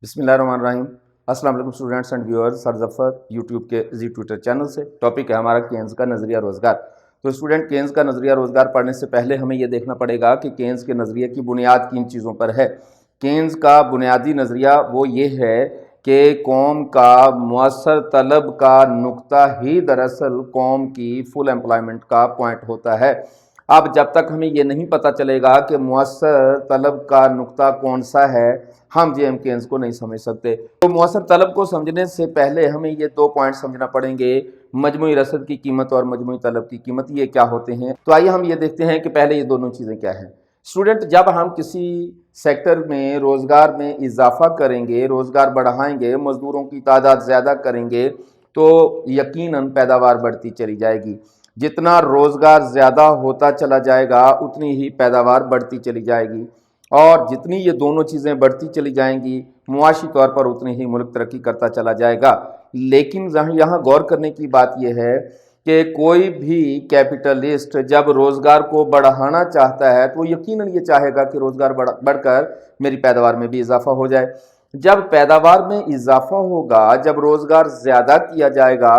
बिस्मिल्लाहिर्रहमानिर्रहीम। अस्सलाम वालेकुम students and viewers. Sir Zafar YouTube के जी ट्विटर चैनल से। टॉपिक है हमारा केन्स का नज़रिया रोज़गार। तो स्टूडेंट, केन्स का नज़रिया रोज़गार पढ़ने से पहले हमें यह देखना पड़ेगा कि केन्स के नज़रिए की बुनियाद किन चीज़ों पर है। केन्स का बुनियादी नज़रिया वो ये है कि कौम का मुअस्सर तलब का नुक्ता ही दरअसल कौम की फुल एम्प्लॉयमेंट का पॉइंट होता है। अब जब तक हमें ये नहीं पता चलेगा कि मुअस्सर तलब का नुक्ता कौन सा है, हम जेएम केन्स को नहीं समझ सकते। तो मुअस्सर तलब को समझने से पहले हमें ये दो पॉइंट समझना पड़ेंगे। मजमूई रसद की कीमत और मजमूई तलब की कीमत, ये क्या होते हैं। तो आइए हम ये देखते हैं कि पहले ये दोनों चीज़ें क्या हैं। स्टूडेंट, जब हम किसी सेक्टर में रोज़गार में इजाफा करेंगे, रोज़गार बढ़ाएंगे, मज़दूरों की तादाद ज़्यादा करेंगे, तो यकीनन पैदावार बढ़ती चली जाएगी। जितना रोज़गार ज़्यादा होता चला जाएगा उतनी ही पैदावार बढ़ती चली जाएगी, और जितनी ये दोनों चीज़ें बढ़ती चली जाएंगी मुआशी तौर पर उतनी ही मुल्क तरक्की करता चला जाएगा। लेकिन यहाँ गौर करने की बात यह है कि कोई भी कैपिटलिस्ट जब रोज़गार को बढ़ाना चाहता है तो यकीनन ये चाहेगा कि रोज़गार बढ़कर मेरी पैदावार में भी इजाफा हो जाए। जब पैदावार में इजाफा होगा, जब रोज़गार ज़्यादा किया जाएगा,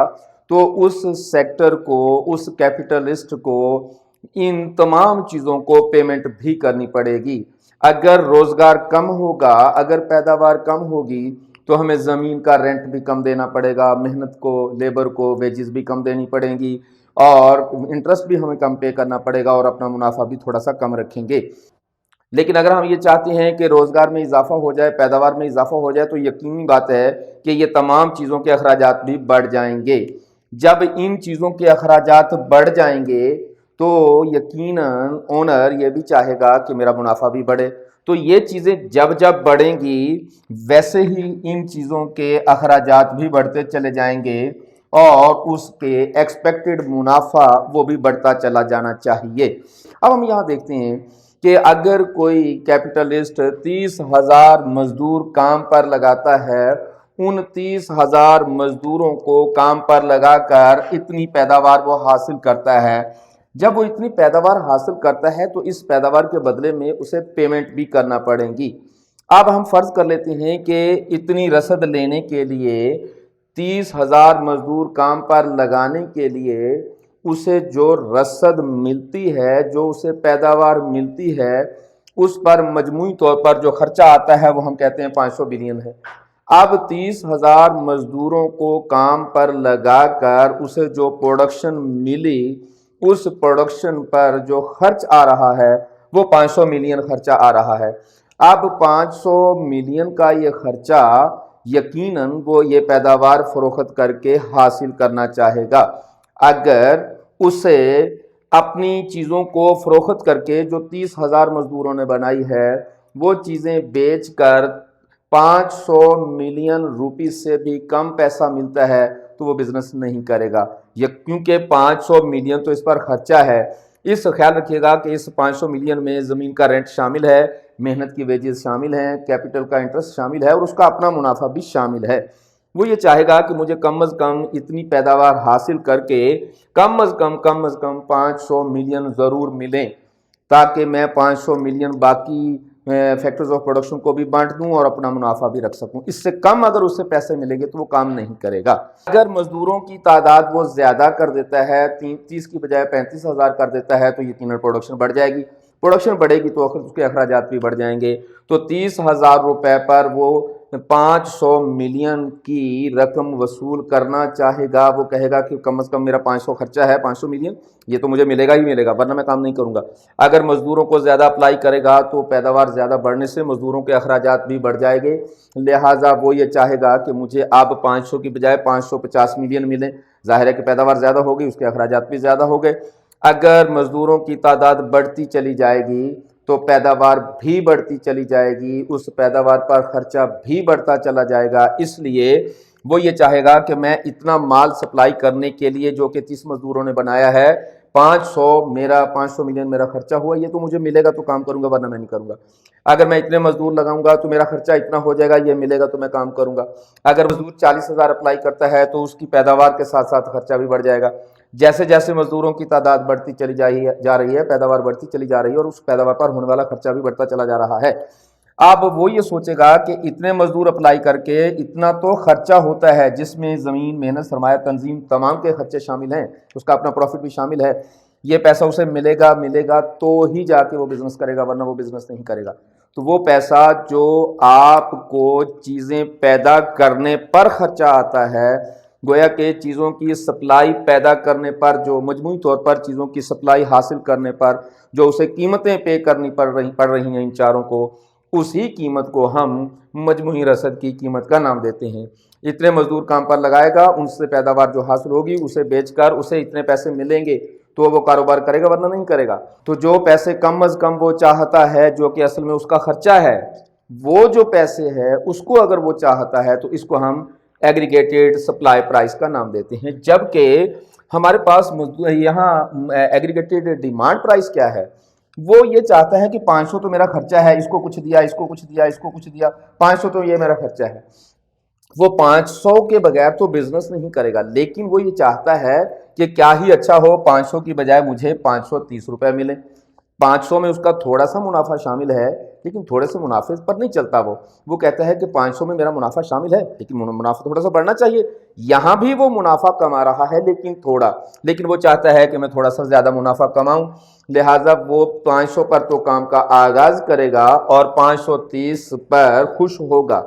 तो उस सेक्टर को, उस कैपिटलिस्ट को इन तमाम चीज़ों को पेमेंट भी करनी पड़ेगी। अगर रोज़गार कम होगा, अगर पैदावार कम होगी, तो हमें ज़मीन का रेंट भी कम देना पड़ेगा, मेहनत को, लेबर को वेजेस भी कम देनी पड़ेंगी, और इंटरेस्ट भी हमें कम पे करना पड़ेगा, और अपना मुनाफा भी थोड़ा सा कम रखेंगे। लेकिन अगर हम ये चाहते हैं कि रोज़गार में इजाफा हो जाए, पैदावार में इजाफा हो जाए, तो यकीनी बात है कि ये तमाम चीज़ों के अखराजात भी बढ़ जाएंगे। जब इन चीज़ों के अखराजात बढ़ जाएंगे तो यकीनन ओनर ये भी चाहेगा कि मेरा मुनाफा भी बढ़े। तो ये चीज़ें जब जब बढ़ेंगी, वैसे ही इन चीज़ों के अखराजात भी बढ़ते चले जाएंगे, और उसके एक्सपेक्टेड मुनाफा वो भी बढ़ता चला जाना चाहिए। अब हम यहाँ देखते हैं कि अगर कोई कैपिटलिस्ट 30,000 मजदूर काम पर लगाता है, उन 30,000 मजदूरों को काम पर लगाकर इतनी पैदावार वो हासिल करता है। जब वो इतनी पैदावार हासिल करता है तो इस पैदावार के बदले में उसे पेमेंट भी करना पड़ेगी। अब हम फर्ज कर लेते हैं कि इतनी रसद लेने के लिए, 30,000 मजदूर काम पर लगाने के लिए उसे जो रसद मिलती है, जो उसे पैदावार मिलती है, उस पर मजमूई तौर पर जो खर्चा आता है वो हम कहते हैं 500 बिलियन है। अब 30,000 मजदूरों को काम पर लगाकर उसे जो प्रोडक्शन मिली, उस प्रोडक्शन पर जो खर्च आ रहा है वो 500 मिलियन खर्चा आ रहा है। अब 500 मिलियन का ये खर्चा यकीनन वो ये पैदावार फरोख्त करके हासिल करना चाहेगा। अगर उसे अपनी चीज़ों को फरोख्त करके जो 30,000 मजदूरों ने बनाई है वो चीज़ें बेचकर 500 मिलियन रुपीस से भी कम पैसा मिलता है तो वो बिजनेस नहीं करेगा। ये क्योंकि 500 मिलियन तो इस पर खर्चा है। इस ख्याल रखिएगा कि इस 500 मिलियन में ज़मीन का रेंट शामिल है, मेहनत की वेजेस शामिल हैं, कैपिटल का इंटरेस्ट शामिल है, और उसका अपना मुनाफा भी शामिल है। वो ये चाहेगा कि मुझे कम अज़ कम इतनी पैदावार हासिल करके कम अज़ कम 500 मिलियन ज़रूर मिलें, ताकि मैं 500 मिलियन बाकी फैक्टर्स ऑफ प्रोडक्शन को भी बांट दूं और अपना मुनाफा भी रख सकूं। इससे कम अगर उससे पैसे मिलेंगे तो वो काम नहीं करेगा। अगर मजदूरों की तादाद वो ज़्यादा कर देता है, 30 की बजाय 35,000 कर देता है, तो यकीनन प्रोडक्शन बढ़ जाएगी। प्रोडक्शन बढ़ेगी तो उसके अखराजात भी बढ़ जाएंगे। तो 30,000 रुपये पर वो 500 मिलियन की रकम वसूल करना चाहेगा। वो कहेगा कि कम से कम मेरा 500 खर्चा है, 500 मिलियन ये तो मुझे मिलेगा ही मिलेगा, वरना मैं काम नहीं करूंगा। अगर मजदूरों को ज़्यादा अप्लाई करेगा तो पैदावार ज़्यादा बढ़ने से मजदूरों के अखराजात भी बढ़ जाएंगे। लिहाजा वो ये चाहेगा कि मुझे अब 500 की बजाय 550 मिलियन मिले। जाहिर है कि पैदावार ज़्यादा होगी, उसके अखराजात भी ज़्यादा हो गए। अगर मजदूरों की तादाद बढ़ती चली जाएगी तो पैदावार भी बढ़ती चली जाएगी, उस पैदावार पर खर्चा भी बढ़ता चला जाएगा। इसलिए वो ये चाहेगा कि मैं इतना माल सप्लाई करने के लिए जो कि 30 मजदूरों ने बनाया है, 500 मिलियन मेरा खर्चा हुआ, ये तो मुझे मिलेगा तो काम करूंगा, वरना मैं नहीं करूंगा। अगर मैं इतने मजदूर लगाऊंगा तो मेरा खर्चा इतना हो जाएगा, ये मिलेगा तो मैं काम करूंगा। अगर मजदूर 40,000 अप्लाई करता है तो उसकी पैदावार के साथ साथ खर्चा भी बढ़ जाएगा। जैसे जैसे मजदूरों की तादाद बढ़ती चली जा रही है, पैदावार बढ़ती चली जा रही है, और उस पैदावार पर होने वाला खर्चा भी बढ़ता चला जा रहा है। अब वो ये सोचेगा कि इतने मजदूर अप्लाई करके इतना तो खर्चा होता है, जिसमें ज़मीन, मेहनत, सरमाया, तंजीम तमाम के खर्चे शामिल हैं, उसका अपना प्रॉफिट भी शामिल है। ये पैसा उसे मिलेगा तो ही जाके वो बिज़नेस करेगा, वरना वो बिज़नेस नहीं करेगा। तो वो पैसा जो आपको चीज़ें पैदा करने पर खर्चा आता है, गोया कि चीज़ों की सप्लाई पैदा करने पर, जो मजमूई तौर पर चीज़ों की सप्लाई हासिल करने पर जो उसे कीमतें पे करनी पड़ रही हैं इन चारों को, उसी कीमत को हम मजमूई रसद की कीमत का नाम देते हैं। इतने मजदूर काम पर लगाएगा, उनसे पैदावार जो हासिल होगी उसे बेचकर उसे इतने पैसे मिलेंगे तो वो कारोबार करेगा, वरना नहीं करेगा। तो जो पैसे कम अज़ कम वो चाहता है, जो कि असल में उसका खर्चा है, वो जो पैसे है उसको अगर वो चाहता है तो इसको हम एग्रीगेटेड सप्लाई प्राइस का नाम देते हैं। जबकि हमारे पास यहाँ एग्रीगेटेड डिमांड प्राइस क्या है, वो ये चाहता है कि 500 तो मेरा खर्चा है, इसको कुछ दिया, इसको कुछ दिया, इसको कुछ दिया, 500 तो ये मेरा खर्चा है। वो 500 के बगैर तो बिजनेस नहीं करेगा, लेकिन वो ये चाहता है कि क्या ही अच्छा हो, 500 की बजाय मुझे 530 रुपए मिले। 500 में उसका थोड़ा सा मुनाफा शामिल है, लेकिन थोड़े से मुनाफे पर नहीं चलता। वो कहता है कि 500 में मेरा मुनाफा शामिल है, लेकिन मुनाफा थोड़ा सा बढ़ना चाहिए। यहाँ भी वो मुनाफा कमा रहा है, लेकिन थोड़ा, लेकिन वो चाहता है कि मैं थोड़ा सा ज़्यादा मुनाफा कमाऊँ। लिहाजा वो 500 पर तो काम का आगाज़ करेगा और 530 पर खुश होगा।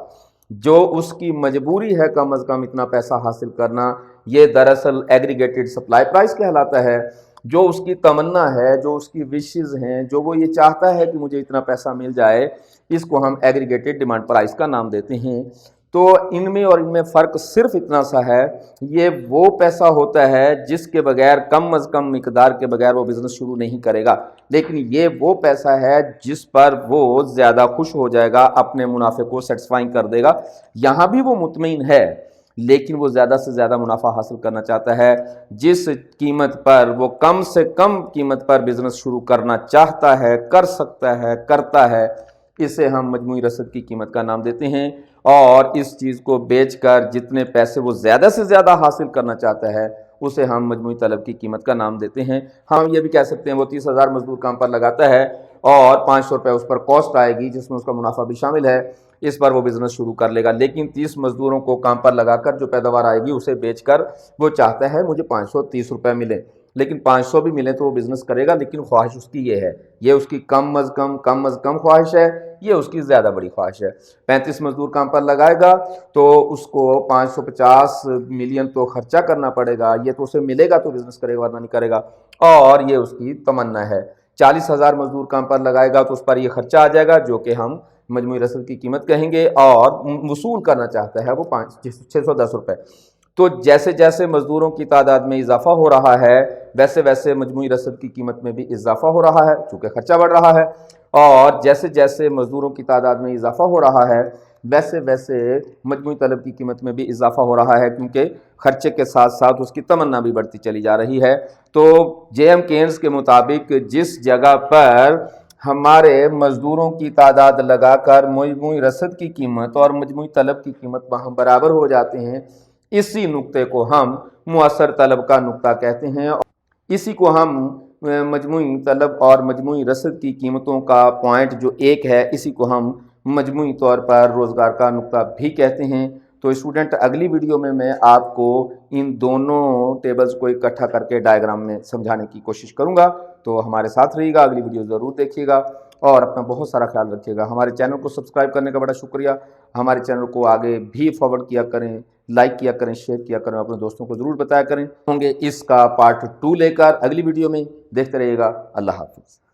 जो उसकी मजबूरी है कम अज़ कम इतना पैसा हासिल करना, ये दरअसल एग्रीगेटेड सप्लाई प्राइस कहलाता है। जो उसकी तमन्ना है, जो उसकी विशेज़ हैं, जो वो ये चाहता है कि मुझे इतना पैसा मिल जाए, इसको हम एग्रीगेटेड डिमांड प्राइस का नाम देते हैं। तो इनमें और इनमें फ़र्क सिर्फ इतना सा है, ये वो पैसा होता है जिसके बगैर, कम अज़ कम मिकदार के बगैर वो बिज़नेस शुरू नहीं करेगा, लेकिन ये वो पैसा है जिस पर वो ज़्यादा खुश हो जाएगा, अपने मुनाफे को सेटिस्फाइंग कर देगा। यहाँ भी वो मुतमईन है, लेकिन वो ज़्यादा से ज़्यादा मुनाफा हासिल करना चाहता है। जिस कीमत पर वो कम से कम कीमत पर बिज़नेस शुरू करना चाहता है, कर सकता है, करता है, इसे हम मजमूई रसद की कीमत का नाम देते हैं। और इस चीज़ को बेचकर जितने पैसे वो ज़्यादा से ज़्यादा हासिल करना चाहता है, उसे हम मजमूई तलब की कीमत का नाम देते हैं। हम ये भी कह सकते हैं वो 30,000 मजदूर काम पर लगाता है और 500 रुपये उस पर कॉस्ट आएगी, जिसमें उसका मुनाफा भी शामिल है। इस पर वो बिज़नेस शुरू कर लेगा, लेकिन 30 मजदूरों को काम पर लगाकर जो पैदावार आएगी उसे बेचकर वो चाहता है मुझे 530 रुपये मिले, लेकिन 500 भी मिले तो वो बिज़नेस करेगा। लेकिन ख्वाहिश उसकी ये है, ये उसकी कम अज़ कम ख्वाहिश है, ये उसकी ज़्यादा बड़ी ख्वाहिश है। 35 मजदूर काम पर लगाएगा तो उसको 550 मिलियन तो खर्चा करना पड़ेगा, ये तो उसे मिलेगा तो बिज़नेस करेगा, वरना नहीं करेगा, और ये उसकी तमन्ना है। 40,000 मजदूर काम पर लगाएगा तो उस पर ये खर्चा आ जाएगा, जो कि हम मजमूई रसद की कीमत कहेंगे, और वसूल करना चाहता है वो 610 रुपये। तो जैसे जैसे मजदूरों की तादाद में इजाफा हो रहा है, वैसे वैसे मजमूई रसद की कीमत में भी इजाफा हो रहा है, चूँकि खर्चा बढ़ रहा है। और जैसे जैसे मजदूरों की तादाद में इजाफा हो रहा है, वैसे वैसे मजमूई तलब की कीमत में भी इजाफा हो रहा है, क्योंकि खर्चे के साथ साथ उसकी तमन्ना भी बढ़ती चली जा रही है। तो जे.एम. केन्स के मुताबिक जिस जगह पर हमारे मजदूरों की तादाद लगाकर मजमूई रसद की कीमत और मजमूई तलब की कीमत वहाँ बराबर हो जाते हैं, इसी नुक्ते को हम मुअस्सर तलब का नुक्ता कहते हैं। इसी को हम मजमूई तलब और मजमूई रसद की कीमतों का पॉइंट जो एक है, इसी को हम मजमूई तौर पर रोज़गार का नुक्ता भी कहते हैं। तो स्टूडेंट, अगली वीडियो में मैं आपको इन दोनों टेबल्स को इकट्ठा करके डायग्राम में समझाने की कोशिश करूंगा। तो हमारे साथ रहिएगा, अगली वीडियो ज़रूर देखिएगा और अपना बहुत सारा ख्याल रखिएगा। हमारे चैनल को सब्सक्राइब करने का बड़ा शुक्रिया। हमारे चैनल को आगे भी फॉरवर्ड किया करें, लाइक किया करें, शेयर किया करें, अपने दोस्तों को ज़रूर बताया करें। होंगे इसका पार्ट 2 लेकर अगली वीडियो में, देखते रहिएगा। अल्लाह हाफ़िज़।